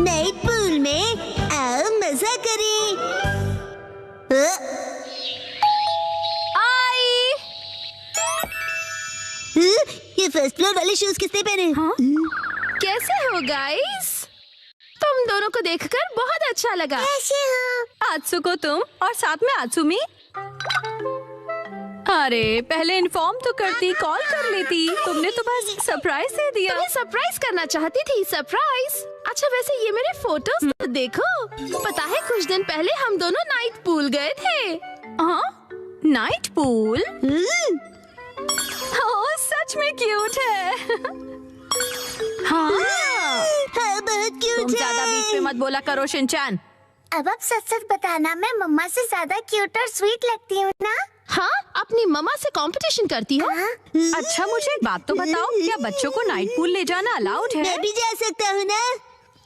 Night pool में आओ मजा करें। आई। ये फर्स्ट फ्लोर वाले शूज किसने पहने? हाँ? कैसे हो गाइस? तुम दोनों को देखकर बहुत अच्छा लगा। कैसे हो? आत्सुको तुम और साथ में आत्सुमी। अरे पहले इन्फॉर्म तो करती, कॉल कर लेती। तुमने तो बस सरप्राइज दे दिया। तुम्हें सरप्राइज करना चाहती थी। सरप्राइज? अच्छा वैसे ये मेरे फोटोज तो देखो। पता है कुछ दिन पहले हम दोनों नाइट पूल गए थे। हाँ नाइट पूल? ओह सच में क्यूट है। हाँ बहुत क्यूट है। तुम ज्यादा बीच में मत बोला करो शिनचैन। अब आप सच सच बताना, मैं मम्मा से ज्यादा क्यूट और स्वीट लगती हूँ ना? हाँ अपनी मम्मा से कंपटीशन करती हो? अच्छा मुझे एक बात तो बताओ, क्या बच्चों को नाइट पूल ले जाना अलाउड है? मैं भी जा सकता हूँ ना?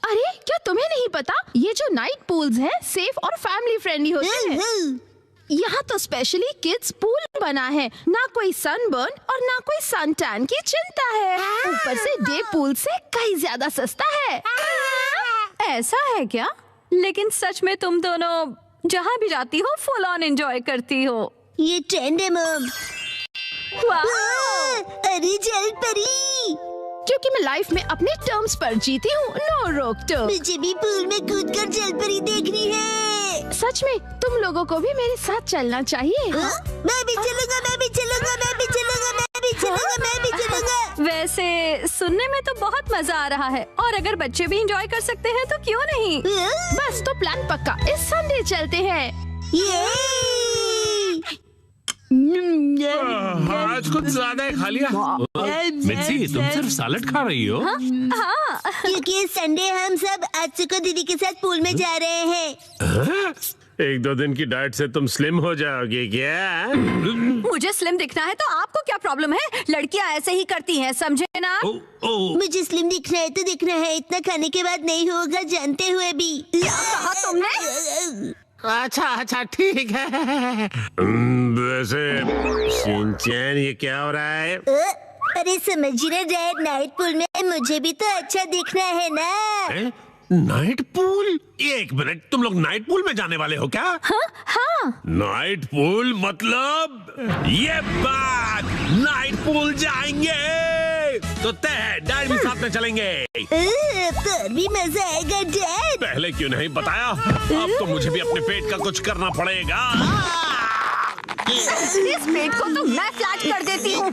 अरे क्या तुम्हें नहीं पता, ये जो नाइट पूल्स हैं सेफ और फैमिली फ्रेंडली होते हैं। यहाँ तो स्पेशली किड्स पूल बना है, ना कोई सनबर्न और ना कोई सन टैन की चिंता है। ऊपर से डे पूल से कहीं ज्यादा सस्ता है। ऐसा है क्या? लेकिन सच में तुम दोनों जहाँ भी जाती हो फुल ऑन एंजॉय करती हो। ये ट्रेंड है मम। अरे जल परी। क्योंकि मैं लाइफ में अपने टर्म्स पर जीती हूँ, नो रोक टोक। मुझे भी पूल में कूदकर जल परी देखनी है। सच में तुम लोगों को भी मेरे साथ चलना चाहिए। मैं भी चलूंगा, मैं भी चलूंगा, मैं भी चलूंगा, मैं भी चलूंगा, मैं भी चलूंगा। वैसे सुनने में तो बहुत मजा आ रहा है, और अगर बच्चे भी एंजॉय कर सकते हैं तो क्यों नहीं। बस तो प्लान पक्का, इस संडे चलते हैं। आज कुछ ज्यादा ही खा लिया। मिर्ची तुम सिर्फ सैलेड खा रही हो? हाँ क्योंकि संडे हम सब आत्सुको दीदी के साथ पूल में जा रहे हैं। एक दो दिन की डाइट से तुम स्लिम हो जाओगे क्या? मुझे स्लिम दिखना है तो आपको क्या प्रॉब्लम है? लड़कियां ऐसे ही करती हैं, समझे ना? मुझे स्लिम दिखना है तो दिखना है, इतना खाने के बाद नहीं होगा जानते हुए भी। क्या कहा तुमने? अच्छा ठीक है। वैसे शिनचैन ये क्या हो रहा है? अरे समझिए ना डैड, नाइट पूल में मुझे भी तो अच्छा दिखना है ना। Night pool? एक मिनट, तुम लोग नाइट पूल में जाने वाले हो क्या? हाँ। नाइट पूल मतलब ये बात, नाइट पूल जाएंगे तो तय है, डैड भी साथ में चलेंगे। तो भी मजा आएगा डैड। पहले क्यों नहीं बताया? अब तो मुझे भी अपने पेट का कुछ करना पड़ेगा। इस पेट को तो मैं फ्लैट कर देती हूँ।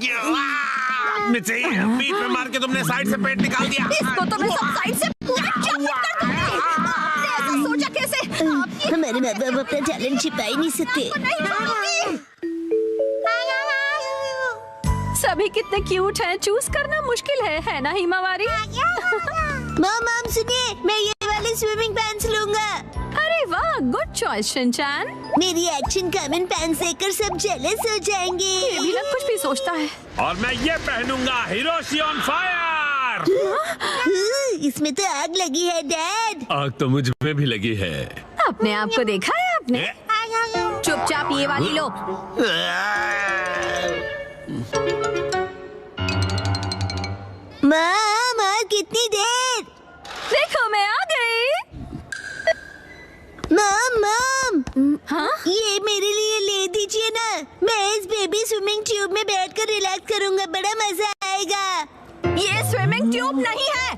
बीच में मार के तुमने साइड से पेट निकाल दिया। इसको तो मैं सब साइड से पूरा चॉप कर दूंगी। आपने ऐसा सोचा कैसे? हमारे माँ बाप अपना टैलेंट छिपा ही नहीं सकते। सभी कितने क्यूट हैं, चूज करना मुश्किल है ना हिमावारी? मॉम सुनिए, मैं ये वाले स्विमिंग पैंट्स लूंगा। अरे वाह, गुड चॉइस शिनचैन। मेरी एक्शन कॉमन पैंट्स देखकर सब जेलस हो जाएंगे। ये भी ना कुछ भी सोचता है। और मैं ये पहनूंगा, हिरोशी ऑन फायर। इसमें तो आग लगी है डैड। आग तो मुझ में भी लगी है। अपने आप को देखा है आपने? चुपचाप ये वाली लो। माँ कितनी देर? देखो मैं आ गई। मॉम हाँ? ये मेरे लिए ले दीजिए ना। मैं इस बेबी स्विमिंग ट्यूब में बैठकर रिलैक्स करूंगा, बड़ा मजा आएगा। ये स्विमिंग ट्यूब नहीं है।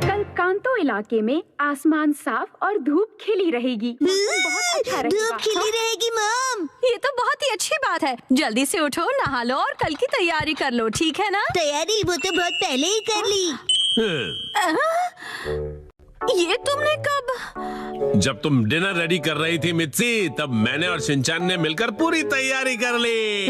कल कांतो इलाके में आसमान साफ और धूप खिली रहेगी। बहुत अच्छा रहेगा। धूप खिली रहेगी मॉम। ये तो बहुत ही अच्छी बात है। जल्दी से उठो, नहा लो और कल की तैयारी कर लो, ठीक है ना? तैयारी वो तो बहुत पहले ही कर ली। ये तुमने कब? जब तुम डिनर रेडी कर रही थी मित्सी, तब मैंने और शिनचैन ने मिलकर पूरी तैयारी कर ली।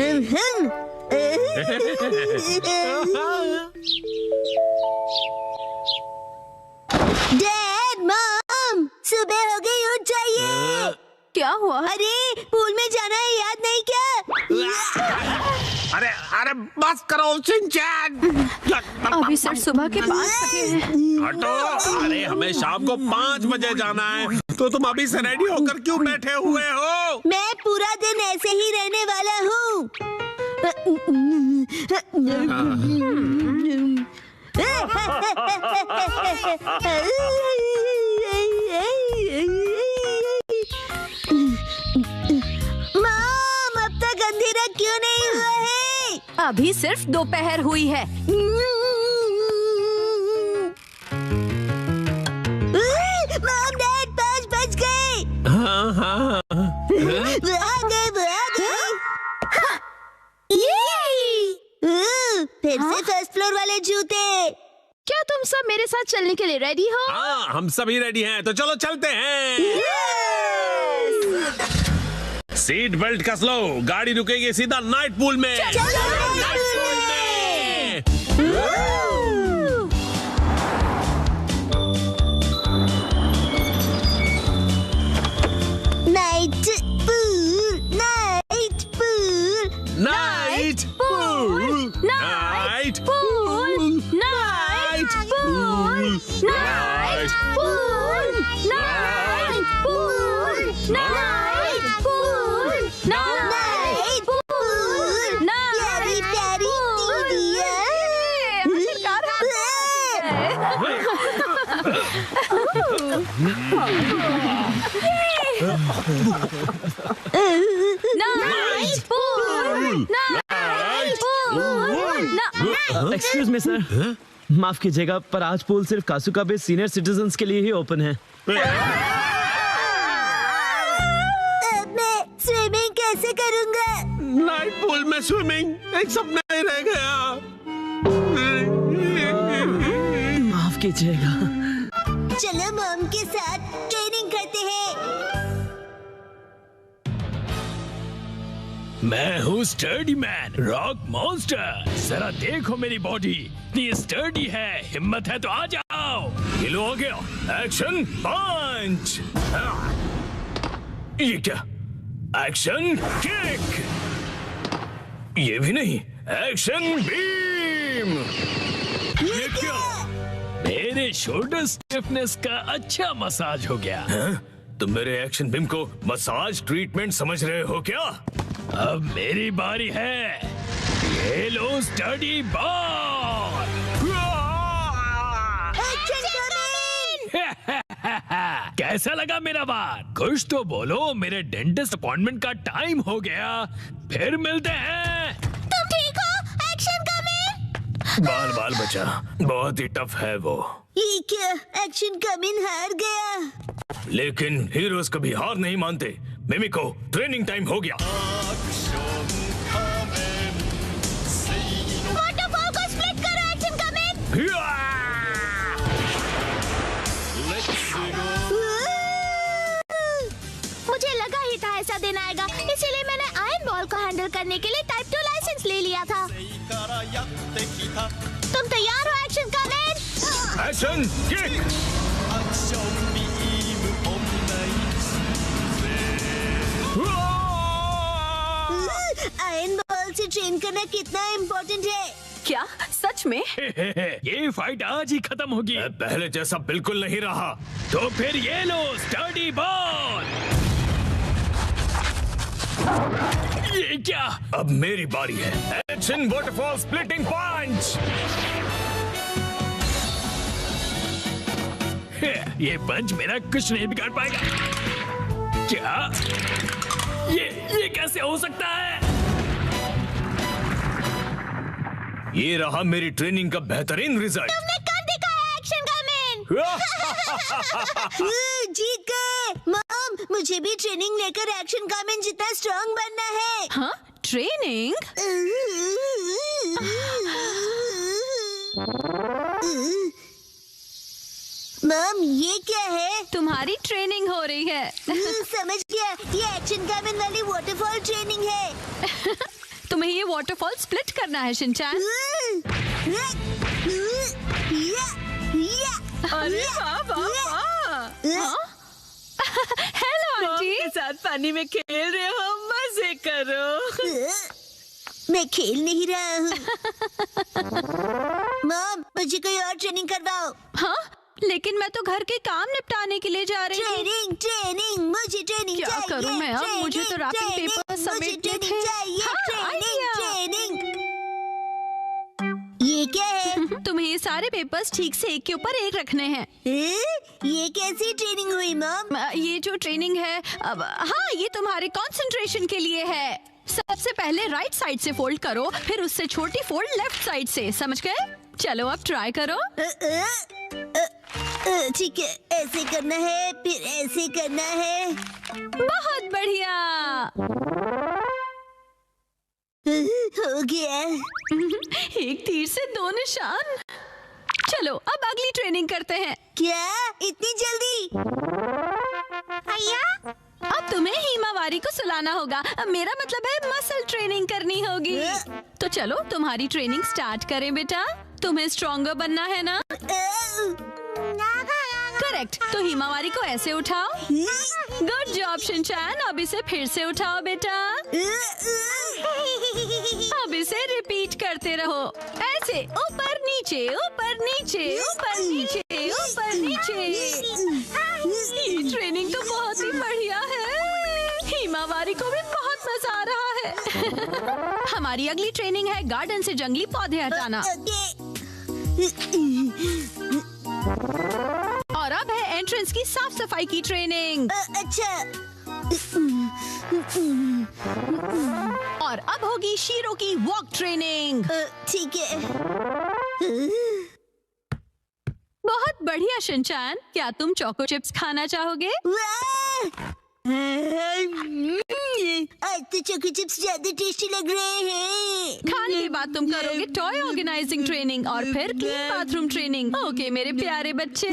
डैड मॉम सुबह हो गई, उठ जाइए। क्या हुआ? अरे पूल में जाना है, याद नहीं क्या? अरे बस करो शिनचैन। अभी सिर्फ सुबह के 5 बजे हैं। हटो। अरे हमें शाम को 5 बजे जाना है, तो तुम अभी से रेडी होकर क्यों बैठे हुए हो? मैं पूरा दिन ऐसे ही रहने वाला हूँ। अभी सिर्फ दोपहर हुई है। मॉम डैड 5 बज गए। हाँ हाँ वो आ गए। फिर से फर्स्ट फ्लोर वाले जूते। क्या तुम सब मेरे साथ चलने के लिए रेडी हो? हाँ, हम सभी रेडी हैं, तो चलो चलते हैं। सीट बेल्ट कस लो, गाड़ी रुकेगी सीधा नाइट पूल में। Night pool, night pool, night pool, night pool, night pool, night pool, night pool, night pool, night pool, प्यारी प्यारी night pool, night pool. Excuse me sir, माफ कीजिएगा पर आज पूल सिर्फ कासुका बे सीनियर सिटीजन्स के लिए ही ओपन है। मैं स्विमिंग कैसे करूंगा? नाइट पूल में स्विमिंग एक सपना ही रह गया। माफ कीजिएगा। चलो मॉम के साथ ट्रेनिंग करते हैं। मैं हूँ स्टर्डी मैन, रॉक मॉन्स्टर। जरा देखो मेरी बॉडी इतनी स्टर्डी है, हिम्मत है तो आ जाओ। ये लो, आ गया। एक्शन पंच। ये क्या? Action kick. ये भी नहीं। Action beam. ये क्या? मेरे शोल्डर स्टिफनेस का अच्छा मसाज हो गया। तुम मेरे एक्शन बीम को मसाज ट्रीटमेंट समझ रहे हो क्या? अब मेरी बारी है। ये लो स्टडी बॉल। कैसा लगा मेरा बार? कुछ तो बोलो, मेरे डेंटिस्ट अपॉइंटमेंट का टाइम हो गया। फिर मिलते हैं। तुम ठीक हो? Action coming. बाल बाल बचा, बहुत ही टफ है वो। ये क्या? एक्शन कमिंग हार गया। लेकिन हीरोज कभी हार नहीं मानते। मिमिको, ट्रेनिंग टाइम हो गया। वाटरफॉल को स्प्लिट करो। Action coming. मुझे लगा ही था ऐसा दिन आएगा, इसीलिए मैंने आयरन बॉल को हैंडल करने के लिए टाइप 2 लाइसेंस ले लिया था। तुम तैयार हो? Action coming. Action kick. Iron ball से ट्रेन करना कितना इम्पोर्टेंट है। क्या सच में? ये फाइट आज ही खत्म होगी। पहले जैसा बिल्कुल नहीं रहा। तो फिर ये लो स्टडी बॉल। ये क्या? अब मेरी बारी है। एक्शन वाटरफॉल स्प्लिटिंग पंच। ये पंच मेरा कुछ नहीं बिगाड़ पाएगा। क्या? ये कैसे हो सकता है? ये रहा मेरी ट्रेनिंग का बेहतरीन रिजल्ट। तुमने कर दिखाया एक्शन कमिंग। जीत गए। मॉम, मुझे भी ट्रेनिंग लेकर एक्शन कमिंग जितना स्ट्रांग बनना है। हाँ, ट्रेनिंग? मॉम, ये क्या है? तुम्हारी ट्रेनिंग हो रही है। समझ गया, ये एक्शन कमिंग वाली वाटरफॉल ट्रेनिंग है। तुम्हें ये वाटरफॉल स्प्लिट करना है शिनचैन। अरे हेलो आंटी। के साथ पानी में खेल रहे हो, मजे करो। मैं खेल नहीं रहा हूँ। मॉम, मुझे कोई और ट्रेनिंग करवाओ। हाँ, लेकिन मैं तो घर के काम निपटाने के लिए जा रही हूँ। ट्रेनिंग ट्रेनिंग, मुझे ट्रेनिंग क्या चाहिए। करूँ मैं अब? ट्रेनिंग, मुझे तो रैपिंग ट्रेनिंग, पेपर मुझे समेटने ट्रेनिंग थे। चाहिए। हाँ, ट्रेनिंग आइडिया। ट्रेनिंग। ये क्या है? तुम्हें ये सारे पेपर्स ठीक से एक के ऊपर एक रखने हैं। ये कैसी ट्रेनिंग हुई मॉम? ये जो ट्रेनिंग है, अब हाँ, ये तुम्हारे कंसंट्रेशन के लिए है। सबसे पहले राइट साइड से फोल्ड करो, फिर उससे छोटी फोल्ड लेफ्ट साइड से, समझ गए? चलो अब ट्राई करो। ठीक है, ऐसे करना है, फिर ऐसे करना है। बहुत बढ़िया। हो गया। एक तीर से दो निशान। चलो अब अगली ट्रेनिंग करते हैं। क्या इतनी जल्दी? अय्या, अब तुम्हें हिमावारी को सुलाना होगा। अब मेरा मतलब है मसल ट्रेनिंग करनी होगी। तो चलो तुम्हारी ट्रेनिंग स्टार्ट करें बेटा। तुम्हें स्ट्रॉन्गर बनना है ना? करेक्ट। तो हिमावारी को ऐसे उठाओ। Good job Shinchan. अब इसे फिर से उठाओ बेटा। अब इसे रिपीट करते रहो, ऐसे ऊपर नीचे ऊपर नीचे ऊपर नीचे ऊपर नीचे। ये ट्रेनिंग तो बहुत ही बढ़िया है। हिमावारी को भी बहुत मजा आ रहा है। हमारी अगली ट्रेनिंग है गार्डन से जंगली पौधे हटाना। और अब है एंट्रेंस की साफ सफाई की ट्रेनिंग। अच्छा। और अब होगी शीरो की वॉक ट्रेनिंग। ठीक है। बहुत बढ़िया शिनचैन। क्या तुम चोको चिप्स खाना चाहोगे? आज तो चोको चिप्स ज्यादा टेस्टी लग रहे हैं। खाने के बाद तुम करोगे टॉय ऑर्गेनाइजिंग ट्रेनिंग और फिर क्लीन बाथरूम ट्रेनिंग। ओके मेरे प्यारे बच्चे।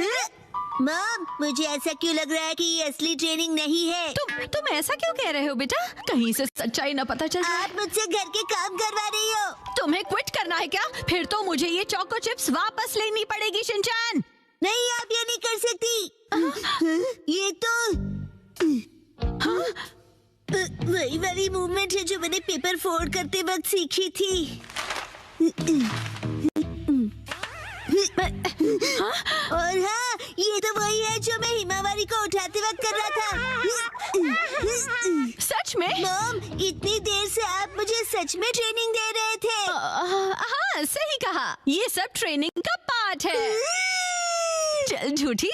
मॉम, मुझे ऐसा क्यों लग रहा है कि ये असली ट्रेनिंग नहीं है? तुम ऐसा क्यों कह रहे हो बेटा? कहीं से सच्चाई न पता चल जाए। आप मुझसे घर के काम करवा रही हो। तुम्हें क्विट करना है क्या? फिर तो मुझे ये चोको चिप्स वापस लेनी पड़ेगी शिनचैन। नहीं, आप ये नहीं कर सकती। ये तो वही वाली मूवमेंट है जो मैंने पेपर फोल्ड करते वक्त सीखी थी। और हाँ, ये तो वही है जो मैं हिमावारी को उठाते वक्त कर रहा था। सच में? मॉम, इतनी देर से आप मुझे सच में ट्रेनिंग दे रहे थे। हाँ सही कहा। ये सब ट्रेनिंग का पार्ट है। चल झूठी।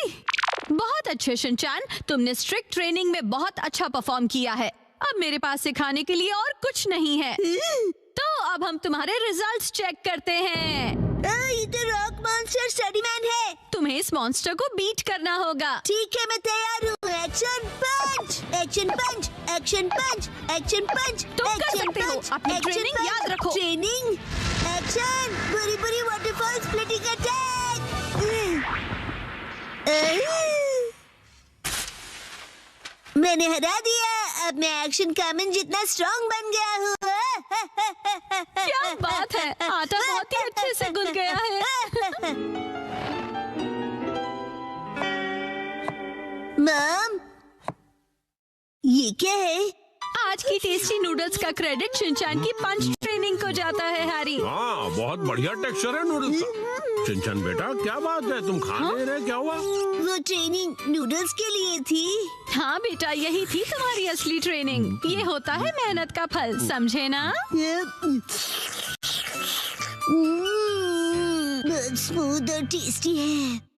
बहुत अच्छे शिनचैन, तुमने स्ट्रिक्ट ट्रेनिंग में बहुत अच्छा परफॉर्म किया है। अब मेरे पास सिखाने के लिए और कुछ नहीं है। तो अब हम तुम्हारे रिजल्ट्स चेक करते हैं। ये तो रॉक मॉन्स्टर स्टडी मैन है। तुम्हें इस मॉन्स्टर को बीट करना होगा। ठीक है, मैं तैयार हूँ। एक्शन पंच, एक्शन पंच, एक्शन पंच, एक्शन पंच। तुम कर सकते हो। अपनी ट्रेनिंग याद रखो। ट्रेनिंग, एक्शन, बुरी बुरी वाटरफॉल स्प्लिटिंग अटैक। मैंने हरा दिया। अब मैं एक्शन कामन जितना स्ट्रॉन्ग बन गया हूँ। क्या बात है, आटा बहुत ही अच्छे से गुल गया है। मॉम, ये क्या है? आज की टेस्टी नूडल्स का क्रेडिट शिनचैन की पंच ट्रेनिंग को जाता है हैरी। हाँ, बहुत बढ़िया टेक्सचर है नूडल्स का। शिनचैन बेटा, क्या बात है, तुम खा नहीं रहे, क्या हुआ? वो ट्रेनिंग नूडल्स के लिए थी। हाँ बेटा, यही थी तुम्हारी असली ट्रेनिंग। ये होता है मेहनत का फल, समझे ना? बहुत स्मूथ और टेस्टी है।